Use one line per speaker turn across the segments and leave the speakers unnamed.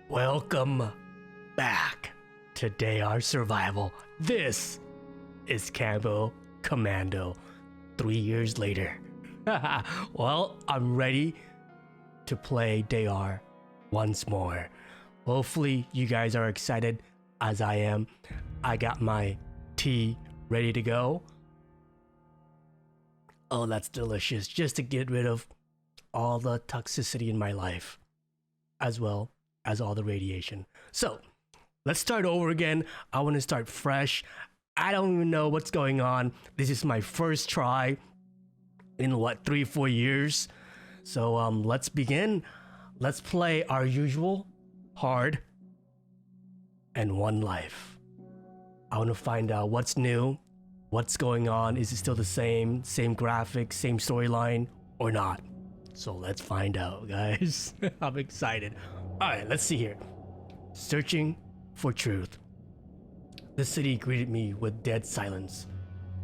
Welcome back to Day Our Survival. This is Camo Commando 3 years later. Well, I'm ready to play Day once more. Hopefully you guys are excited as I am. I got my tea ready to go. Oh, that's delicious. Just to get rid of all the toxicity in my life, as well as all the radiation. So let's start over again. I want to start fresh. I don't even know what's going on. This is my first try in 3-4 years. So let's begin. Let's play our usual hard and one life. I want to find out what's new, what's going on. Is it still the same graphics, same storyline, or not? So let's find out, guys. I'm excited. All right, let's see here. Searching for truth. The city greeted me with dead silence.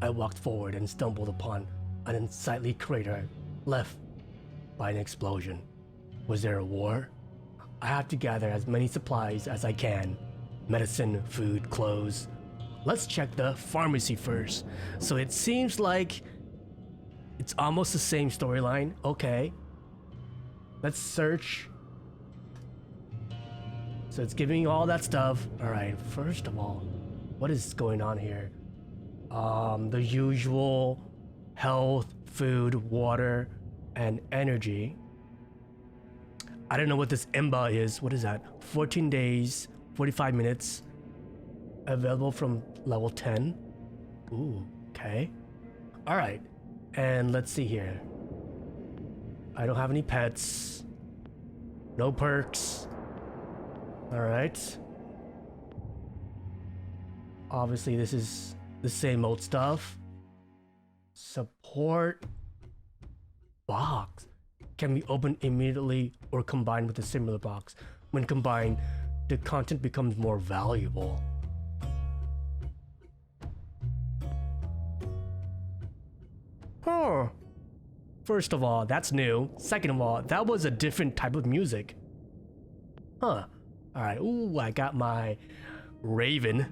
I walked forward and stumbled upon an unsightly crater left by an explosion. Was there a war? I have to gather as many supplies as I can. Medicine, food, clothes. Let's check the pharmacy first. So it seems like it's almost the same storyline. Okay. Let's search. So it's giving you all that stuff. All right, first of all, what is going on here? The usual health, food, water, and energy. I don't know what this EMBA is. What is that? 14 days, 45 minutes. Available from level 10. Ooh, okay. All right, and let's see here. I don't have any pets. No perks. All right. Obviously, this is the same old stuff. Support box can be opened immediately or combined with a similar box. When combined, the content becomes more valuable. Huh. First of all, that's new. Second of all, that was a different type of music. Huh. Alright, ooh, I got my Raven.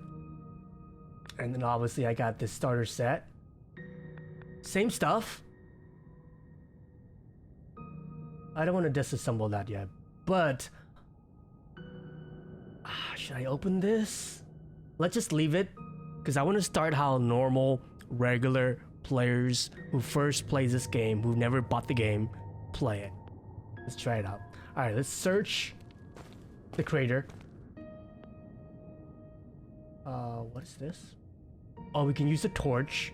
And then obviously I got this starter set. Same stuff. I don't want to disassemble that yet, but should I open this? Let's just leave it, because I want to start how normal, regular players who first play this game, who've never bought the game, play it. Let's try it out. Alright, let's search the crater. What is this? Oh, we can use a torch.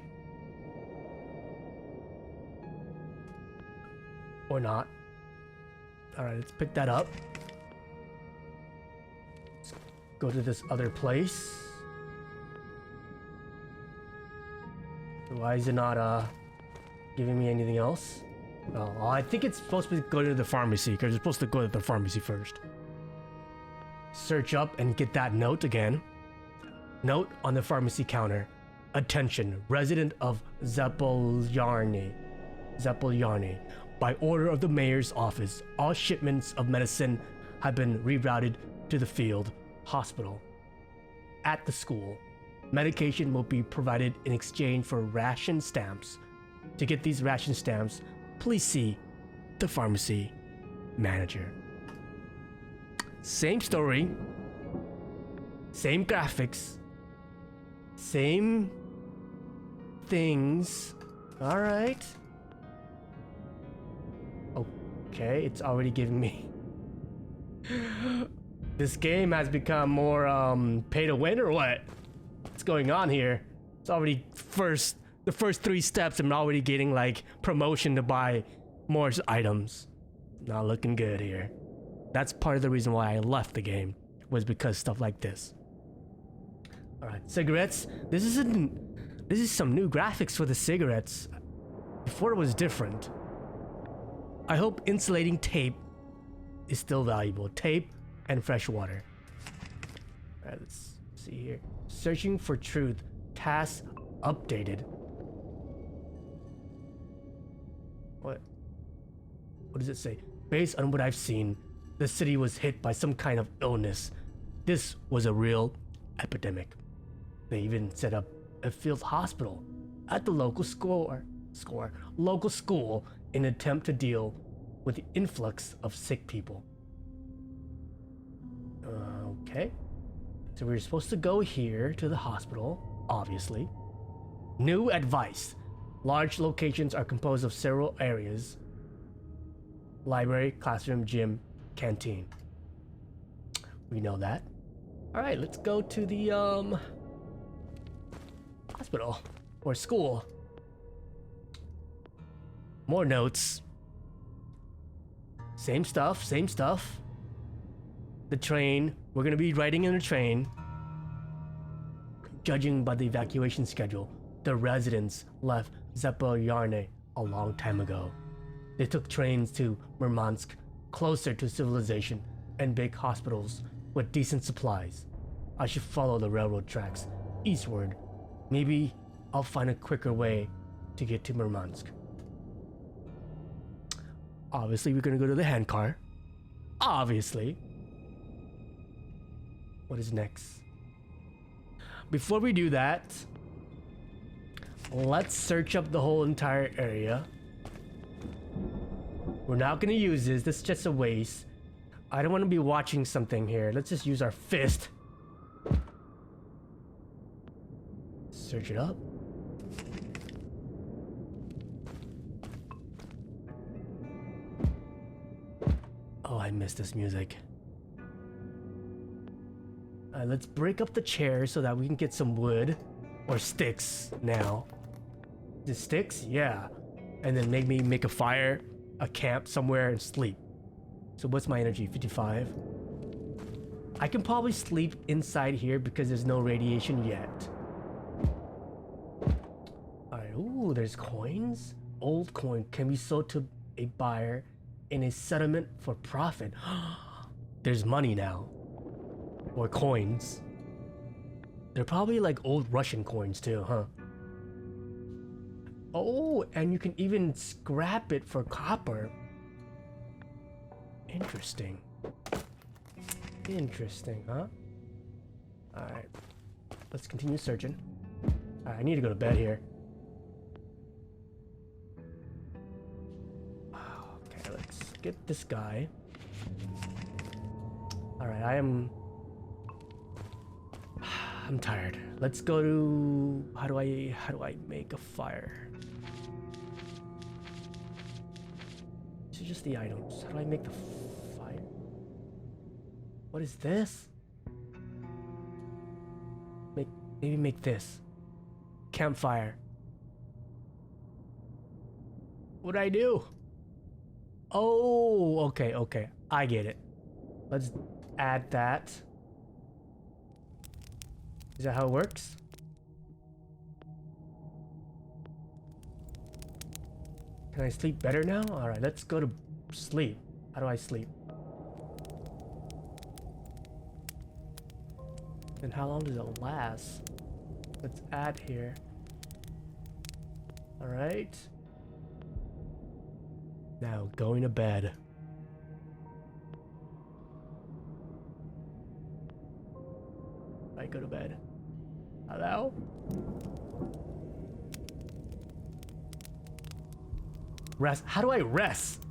Or not. Alright, let's pick that up. Let's go to this other place. Why is it not giving me anything else? Oh, I think it's supposed to go to the pharmacy, because it's supposed to go to the pharmacy first. Search up and get that note again. Note on the pharmacy counter. Attention, resident of Zapolyarny. By order of the mayor's office, all shipments of medicine have been rerouted to the field hospital. At the school, medication will be provided in exchange for ration stamps. To get these ration stamps, please see the pharmacy manager. Same story, same graphics, same things. All right. Okay, it's already giving me. This game has become more pay to win, or what? What's going on here? It's already the first 3 steps. I'm already getting like promotion to buy more items. Not looking good here. That's part of the reason why I left the game, was because stuff like this. All right, cigarettes. This is some new graphics for the cigarettes. Before it was different. I hope insulating tape is still valuable. Tape and fresh water. All right, let's see here. Searching for truth. Task updated. What does it say? Based on what I've seen, the city was hit by some kind of illness. This was a real epidemic. They even set up a field hospital at the local local school in an attempt to deal with the influx of sick people. Okay. So we were supposed to go here to the hospital, obviously. New advice. Large locations are composed of several areas. Library, classroom, gym, canteen. We know that. Alright, let's go to the hospital or school. More notes. Same stuff, same stuff. The train. We're gonna be riding in a train. Judging by the evacuation schedule, the residents left Zaporizhzhia a long time ago. They took trains to Murmansk, closer to civilization and big hospitals with decent supplies. I should follow the railroad tracks eastward. Maybe I'll find a quicker way to get to Murmansk. Obviously, we're gonna go to the handcar. Obviously. What is next? Before we do that, let's search up the whole entire area. We're not gonna use this. This is just a waste. I don't want to be watching something here. Let's just use our fist. Search it up. Oh, I miss this music. Let's break up the chair so that we can get some wood or sticks now. The sticks? Yeah. And then maybe make a fire, a camp somewhere and sleep. So what's my energy? 55. I can probably sleep inside here because there's no radiation yet. Alright, ooh, there's coins. Old coin can be sold to a buyer in a settlement for profit. There's money now. Or coins. They're probably like old Russian coins too, huh? Oh, and you can even scrap it for copper. Interesting. Interesting, huh? Alright. Let's continue searching. Alright, I need to go to bed here. Okay, let's get this guy. Alright, I'm tired. Let's go to... How do I make a fire? These are just the items. How do I make the fire? What is this? Maybe make this. Campfire. What do I do? Oh, okay. I get it. Let's add that. Is that how it works? Can I sleep better now? Alright, let's go to sleep. How do I sleep? And how long does it last? Let's add here. Alright. Now, going to bed. I go to bed. Hello? Rest. How do I rest?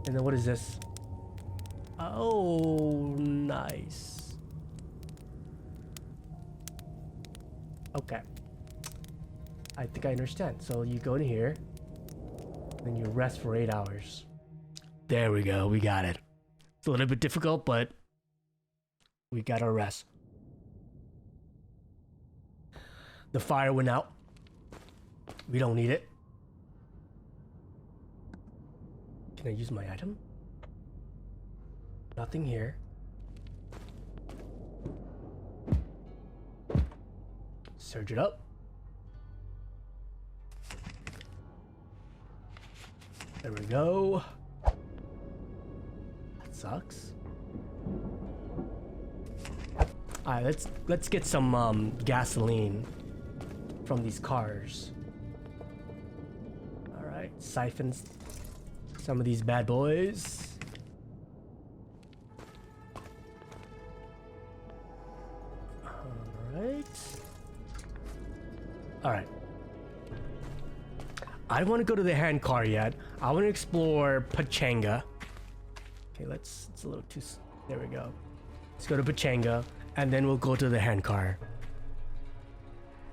And then what is this? Oh, nice. Okay. I think I understand. So you go in here, then you rest for 8 hours. There we go. We got it. It's a little bit difficult, but we got our rest. The fire went out. We don't need it. Can I use my item? Nothing here. Surge it up. There we go. That sucks. Alright, let's get some gasoline from these cars. Alright, siphon some of these bad boys. Alright. I don't want to go to the handcar yet. I want to explore Pachanga. Okay, it's a little too... There we go. Let's go to Pachanga, and then we'll go to the handcar.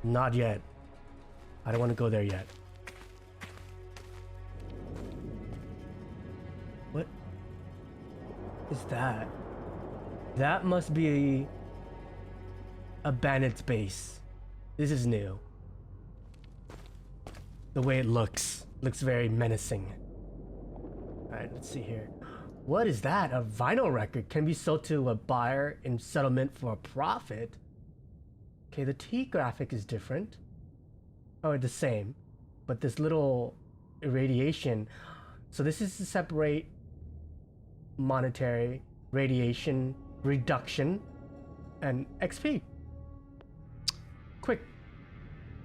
Not yet. I don't want to go there yet. What is that? That must be a bandit's base. This is new. The way it looks very menacing. Alright, let's see here. What is that? A vinyl record can be sold to a buyer in settlement for a profit. Okay, the T graphic is different. Oh, the same. But this little irradiation. So this is to separate monetary, radiation, reduction, and XP.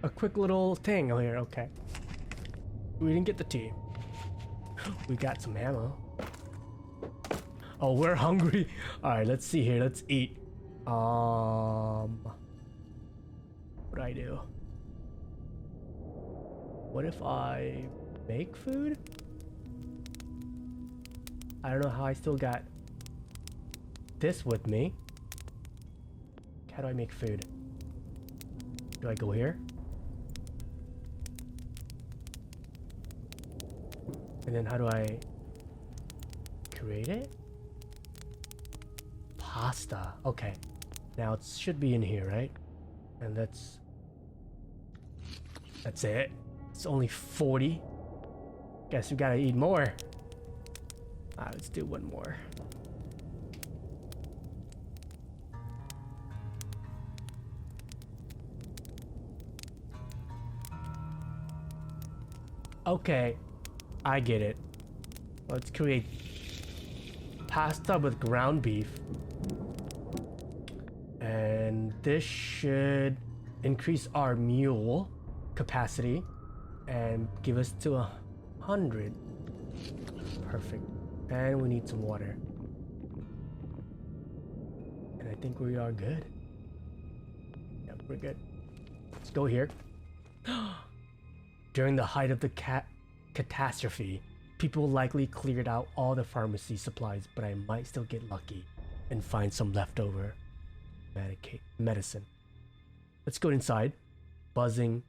A quick little thing over here, okay. We didn't get the tea. We got some ammo. Oh, we're hungry. Alright, let's see here. Let's eat. What do I do? What if I make food? I don't know how I still got this with me. How do I make food? Do I go here? And then how do I create it? Pasta. Okay. Now it should be in here, right? And that's it. It's only 40. Guess we gotta eat more. Let's do one more. Okay, I get it. Let's create pasta with ground beef. And this should increase our mule capacity and give us to 100. Perfect. And we need some water. And I think we are good. Yep, we're good. Let's go here. During the height of the catastrophe, people likely cleared out all the pharmacy supplies, but I might still get lucky and find some leftover medicine. Let's go inside. Buzzing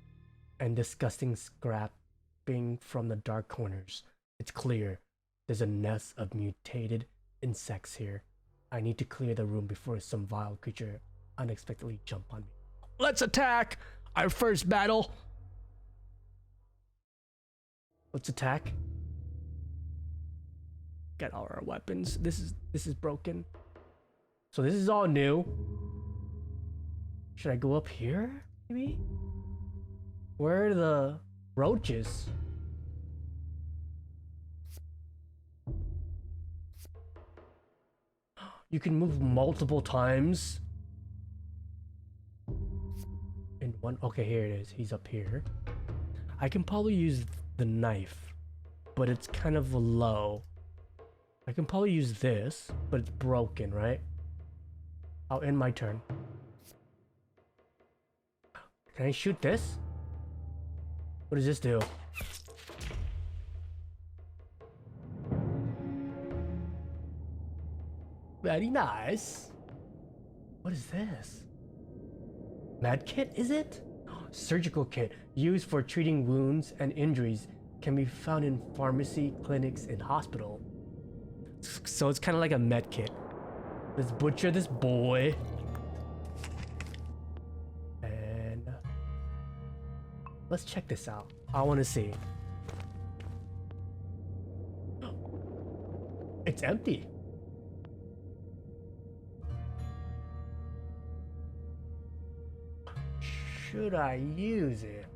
and disgusting scrapping from the dark corners. It's clear there's a nest of mutated insects here. I need to clear the room before some vile creature unexpectedly jump on me. Let's attack! Our first battle! Let's attack. Get all our weapons. This is broken. So this is all new. Should I go up here? Maybe? Where are the roaches? You can move multiple times. In one. Okay, here it is. He's up here. I can probably use the knife, but it's kind of low. I can probably use this, but it's broken, right? I'll end my turn. Can I shoot this? What does this do? Very nice. What is this? Med kit, is it? Surgical kit used for treating wounds and injuries can be found in pharmacy, clinics, and hospital. So it's kind of like a med kit. Let's butcher this boy. And let's check this out. I want to see. It's empty. Should I use it?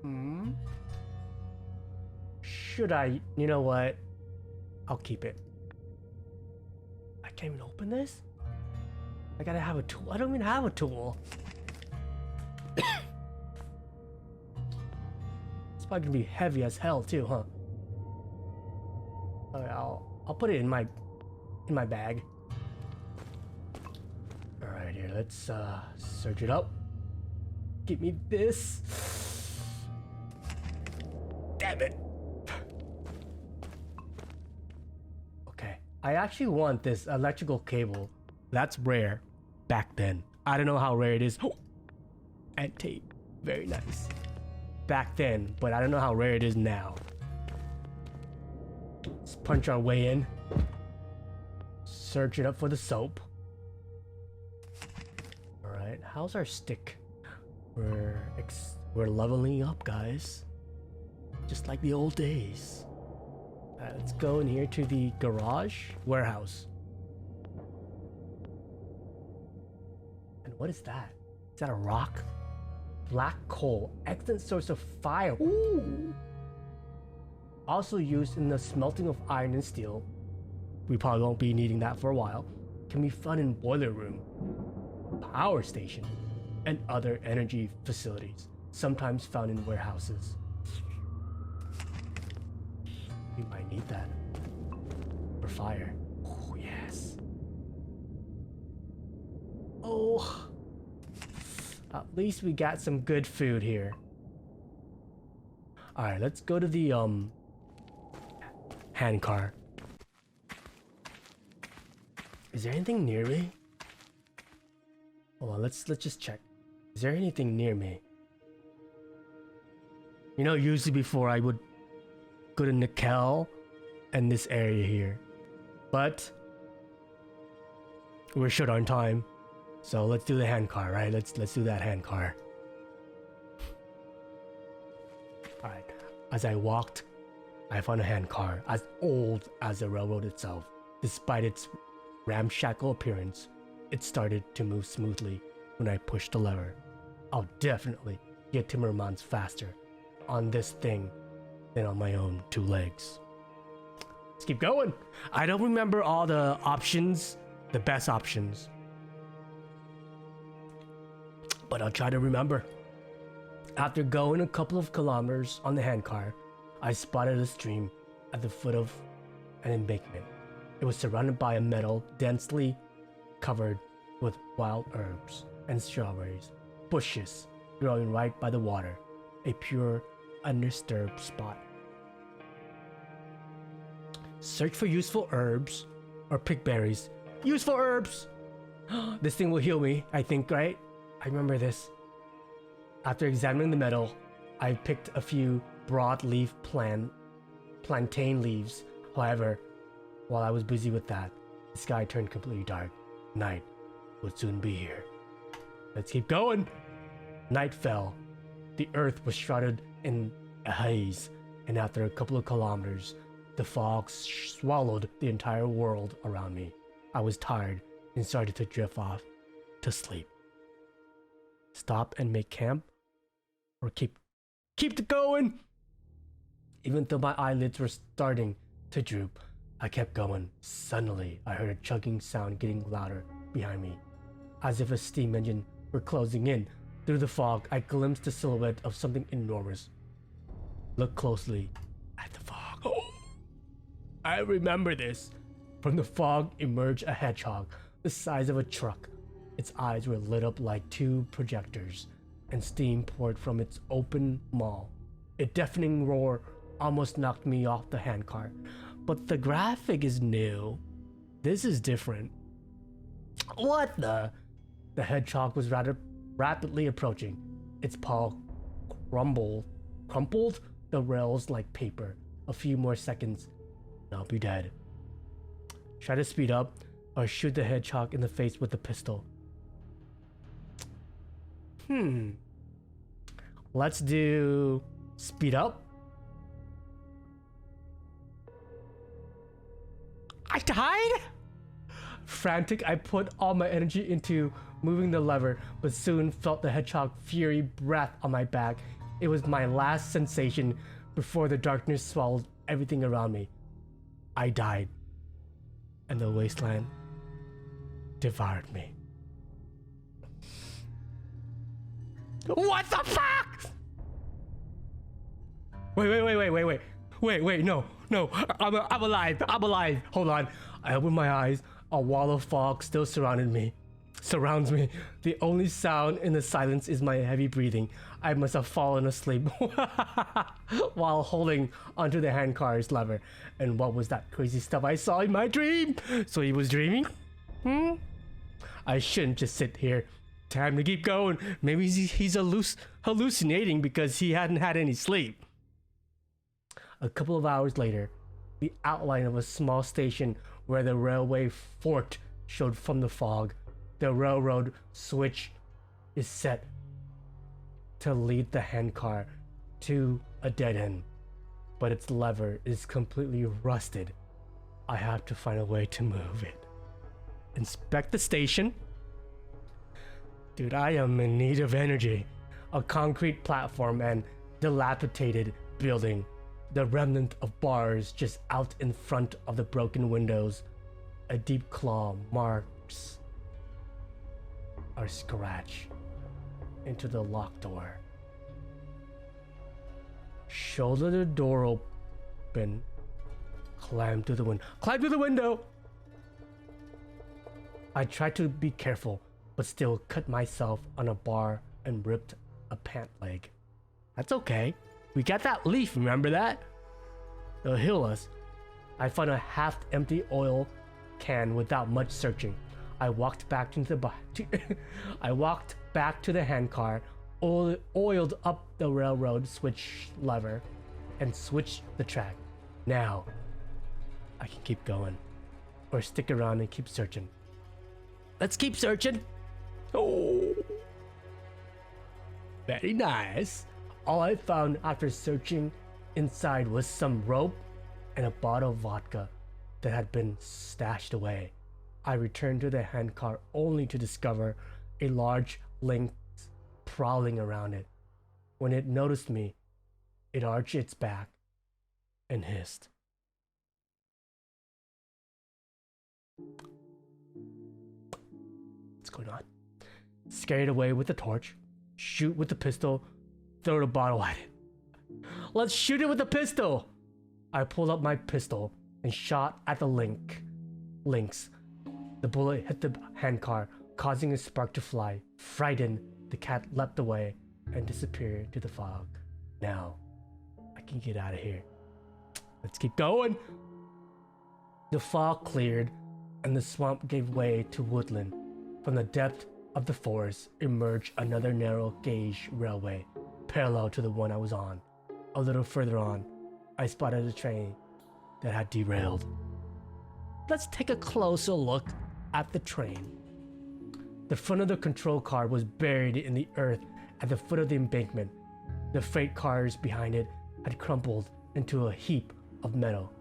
Should I? You know what? I'll keep it. I can't even open this? I gotta have a tool. I don't even have a tool. It's probably gonna be heavy as hell too, huh? Alright, I'll put it in my bag. Alright, here, let's search it up. Give me this. Damn it. Okay, I actually want this electrical cable. That's rare back then. I don't know how rare it is. Oh, and tape, very nice. Back then, but I don't know how rare it is now. Let's punch our way in. Search it up for the soap. Alright, how's our stick? We're leveling up, guys. Just like the old days. Alright, let's go in here to the garage warehouse. And what is that? Is that a rock? Black coal, excellent source of fire. Ooh. Also used in the smelting of iron and steel. We probably won't be needing that for a while. Can be found in boiler room, power station, and other energy facilities. Sometimes found in warehouses. We might need that for fire. Oh yes. Oh. At least we got some good food here. Alright, let's go to the handcar. Is there anything near me? Hold on, let's just check. Is there anything near me? You know, usually before I would go to Nickel and this area here. But we're short on time. So let's do the handcar, right? Let's do that handcar. Alright. As I walked, I found a handcar as old as the railroad itself. Despite its ramshackle appearance, it started to move smoothly when I pushed the lever. I'll definitely get to Murmansk faster on this thing than on my own two legs. Let's keep going. I don't remember all the options, the best options, but I'll try to remember. After going a couple of kilometers on the handcar, I spotted a stream at the foot of an embankment. It was surrounded by a meadow densely covered with wild herbs and strawberries, bushes growing right by the water, a pure, undisturbed spot. Search for useful herbs or pick berries. Useful herbs! This thing will heal me, I think, right? I remember this. After examining the meadow, I picked a few broadleaf plantain leaves. However, while I was busy with that, the sky turned completely dark. Night would soon be here. Let's keep going. Night fell. The earth was shrouded in a haze, and after a couple of kilometers, the fog swallowed the entire world around me. I was tired and started to drift off to sleep. Stop and make camp, or keep it going. Even though my eyelids were starting to droop, I kept going. Suddenly, I heard a chugging sound getting louder behind me, as if a steam engine were closing in. Through the fog, I glimpsed the silhouette of something enormous. Look closely at the fog. Oh, I remember this. From the fog emerged a hedgehog the size of a truck. Its eyes were lit up like two projectors, and steam poured from its open maw. A deafening roar almost knocked me off the handcar. But the graphic is new. This is different. What the? The hedgehog was rather rapidly approaching. Its paw crumpled the rails like paper. A few more seconds, and I'll be dead. Try to speed up, or shoot the hedgehog in the face with a pistol. Let's do speed up. I died? Frantic, I put all my energy into moving the lever, but soon felt the hedgehog fury breath on my back. It was my last sensation before the darkness swallowed everything around me. I died, and the wasteland devoured me. What the fuck? Wait, no, no, I'm alive. I'm alive. Hold on. I open my eyes. A wall of fog still surrounds me. The only sound in the silence is my heavy breathing. I must have fallen asleep while holding onto the handcar's lever. And what was that crazy stuff I saw in my dream? So he was dreaming? I shouldn't just sit here. Time to keep going. Maybe he's hallucinating because he hadn't had any sleep. A couple of hours later, the outline of a small station where the railway forked showed from the fog. The railroad switch is set to lead the handcar to a dead end, but its lever is completely rusted. I have to find a way to move it. Inspect the station. Dude, I am in need of energy. A concrete platform and dilapidated building. The remnant of bars just out in front of the broken windows. A deep claw marks or scratch into the locked door. Shoulder the door open. Climb through the window. Climb through the window! I tried to be careful, but still cut myself on a bar and ripped a pant leg. That's okay. We got that leaf, remember that? It'll heal us. I found a half-empty oil can without much searching. I walked back to the handcar, oiled up the railroad switch lever, and switched the track. Now, I can keep going, or stick around and keep searching. Let's keep searching. Oh, very nice. All I found after searching inside was some rope and a bottle of vodka that had been stashed away. I returned to the handcar only to discover a large lynx prowling around it. When it noticed me, it arched its back and hissed. What's going on? Scare it away with the torch, shoot with the pistol, throw the bottle at it. Let's shoot it with the pistol! I pulled up my pistol and shot at the lynx. The bullet hit the handcar, causing a spark to fly. Frightened, the cat leapt away and disappeared to the fog. Now, I can get out of here. Let's keep going! The fog cleared and the swamp gave way to woodland. From the depth of the forest emerged another narrow gauge railway, parallel to the one I was on. A little further on, I spotted a train that had derailed. Let's take a closer look at the train. The front of the control car was buried in the earth at the foot of the embankment. The freight cars behind it had crumpled into a heap of metal,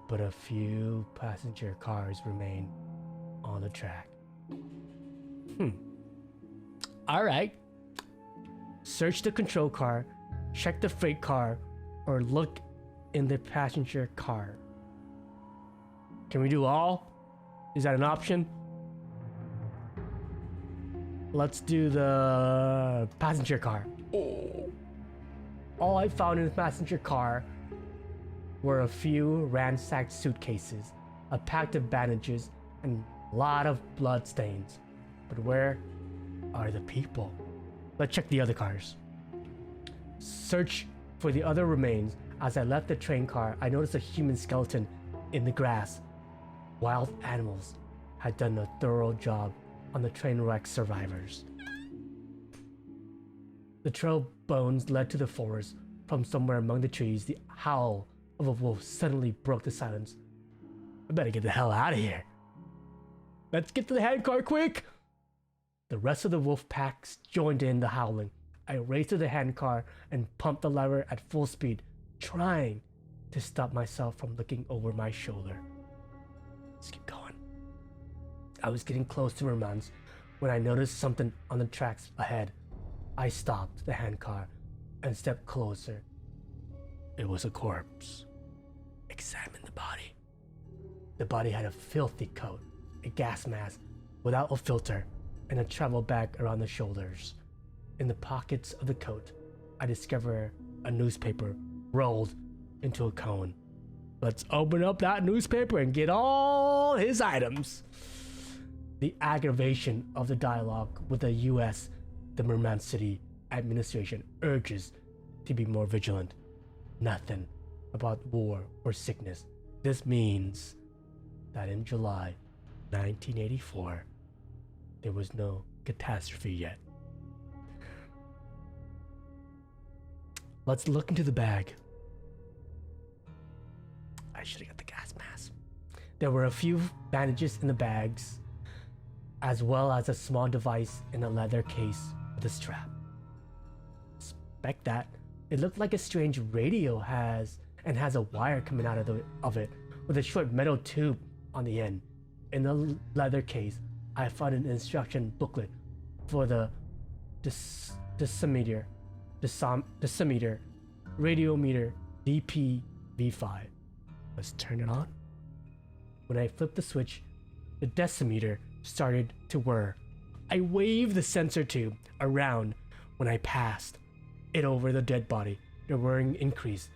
but a few passenger cars remained on the track. All right. Search the control car, check the freight car, or look in the passenger car. Can we do all? Is that an option? Let's do the passenger car. Oh. All I found in the passenger car were a few ransacked suitcases, a pack of bandages, and a lot of blood stains. But where are the people? Let's check the other cars. Search for the other remains. As I left the train car, I noticed a human skeleton in the grass. Wild animals had done a thorough job on the train wreck survivors. The trail of bones led to the forest. From somewhere among the trees, the howl of a wolf suddenly broke the silence. I better get the hell out of here. Let's get to the handcar quick! The rest of the wolf packs joined in the howling. I raced to the handcar and pumped the lever at full speed, trying to stop myself from looking over my shoulder. Let's keep going. I was getting close to Murmansk when I noticed something on the tracks ahead. I stopped the handcar and stepped closer. It was a corpse. Examine the body. The body had a filthy coat, a gas mask without a filter, and a travel bag around the shoulders. In the pockets of the coat, I discovered a newspaper rolled into a cone. Let's open up that newspaper and get all his items. The aggravation of the dialogue with the U.S., the Murmansk City administration urges to be more vigilant. Nothing about war or sickness. This means that in July 1984, there was no catastrophe yet. Let's look into the bag. I should have got the gas mask. There were a few bandages in the bags, as well as a small device in a leather case with a strap. Expect that. It looked like a strange radio has a wire coming out of it with a short metal tube on the end. In the leather case, I found an instruction booklet for the decimeter, radiometer DPV5. Let's turn it on. When I flipped the switch, the decimeter started to whir. I waved the sensor tube around when I passed it over the dead body. The whirring increased.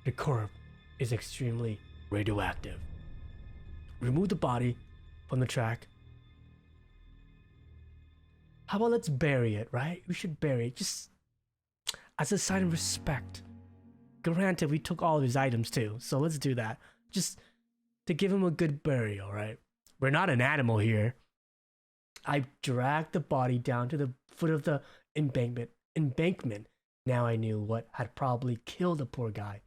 The corpse is extremely radioactive. Remove the body from the track. How about let's bury it, right? We should bury it just as a sign of respect. Granted, we took all of his items too, so let's do that. Just to give him a good burial, right? We're not an animal here. I dragged the body down to the foot of the embankment. Now I knew what had probably killed the poor guy.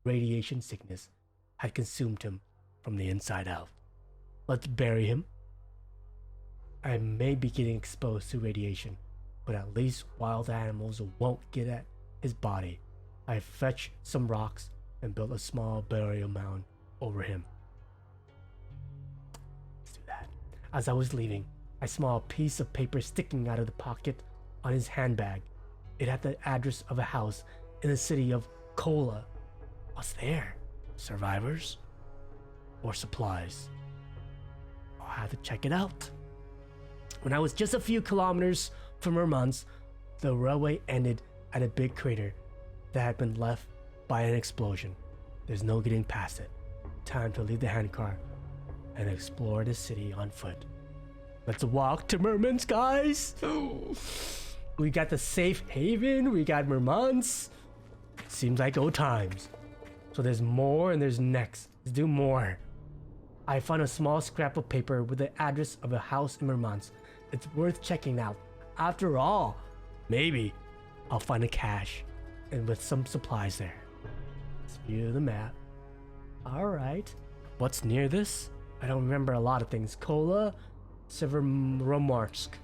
Radiation sickness had consumed him from the inside out. Let's bury him. I may be getting exposed to radiation, but at least wild animals won't get at his body. I fetched some rocks and built a small burial mound over him. Let's do that. As I was leaving, I saw a piece of paper sticking out of the pocket on his handbag. It had the address of a house in the city of Kola. What's there? Survivors? Or supplies? I'll have to check it out. When I was just a few kilometers from Murmansk, the railway ended at a big crater that had been left by an explosion. There's no getting past it. Time to leave the handcar and explore the city on foot. Let's walk to Murmansk, guys! We got the safe haven, we got Murmansk. Seems like old times. So there's more and there's next. Let's do more. I found a small scrap of paper with the address of a house in Murmansk. It's worth checking out. After all, maybe I'll find a cache and with some supplies there. Let's view the map. Alright. What's near this? I don't remember a lot of things. Kola, Murmansk,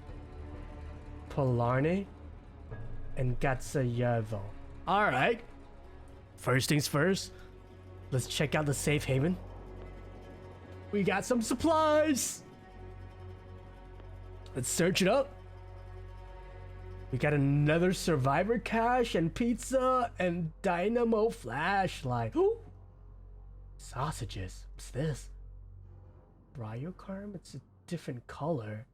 Polarny, and Gatsayevo. Alright. First things first, let's check out the safe haven. We got some supplies. Let's search it up. We got another survivor cache and pizza and dynamo flashlight. Ooh. Sausages. What's this? Bryocarm? It's a different color.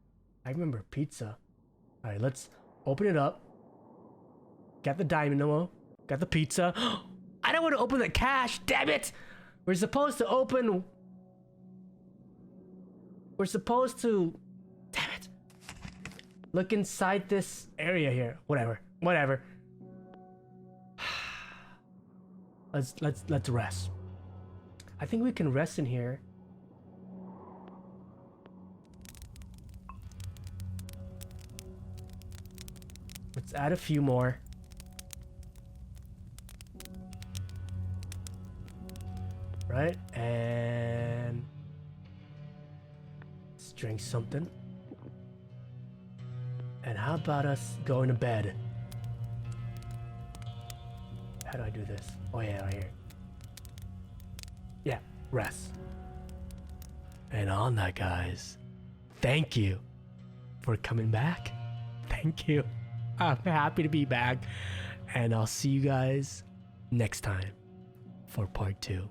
I remember pizza. Alright, let's open it up. Got the dynamo. Got the pizza. I don't want to open the cache. Damn it! We're supposed to open... Damn it. Look inside this area here. Whatever. Let's rest. I think we can rest in here. Let's add a few more. Right? And let's drink something. And how about us going to bed? How do I do this? Oh yeah, right here. Yeah, rest. And on that, guys, thank you for coming back. Thank you. I'm happy to be back. And I'll see you guys next time for part 2.